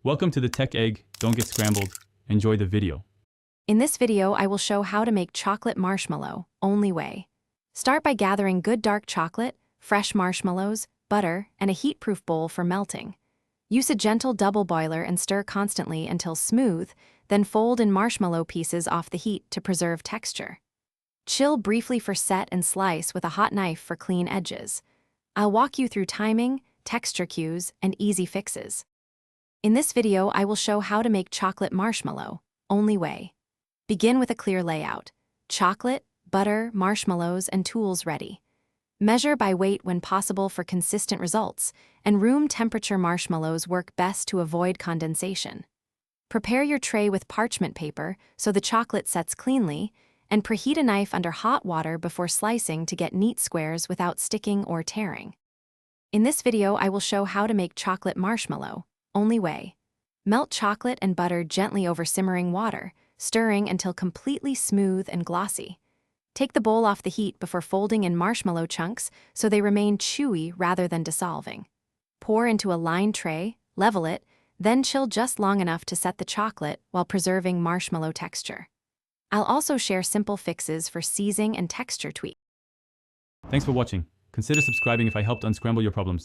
Welcome to the Tech Egg. Don't get scrambled. Enjoy the video. In this video, I will show how to make chocolate marshmallow, only way. Start by gathering good dark chocolate, fresh marshmallows, butter, and a heat-proof bowl for melting. Use a gentle double boiler and stir constantly until smooth, then fold in marshmallow pieces off the heat to preserve texture. Chill briefly for set and slice with a hot knife for clean edges. I'll walk you through timing, texture cues, and easy fixes. In this video, I will show how to make chocolate marshmallow, only way. Begin with a clear layout. Chocolate, butter, marshmallows, and tools ready. Measure by weight when possible for consistent results, and room temperature marshmallows work best to avoid condensation. Prepare your tray with parchment paper so the chocolate sets cleanly, and preheat a knife under hot water before slicing to get neat squares without sticking or tearing. In this video, I will show how to make chocolate marshmallow, only way. Melt chocolate and butter gently over simmering water, stirring until completely smooth and glossy. Take the bowl off the heat before folding in marshmallow chunks so they remain chewy rather than dissolving. Pour into a lined tray, level it, then chill just long enough to set the chocolate while preserving marshmallow texture. I'll also share simple fixes for seizing and texture tweaks. Thanks for watching. Consider subscribing if I helped unscramble your problems.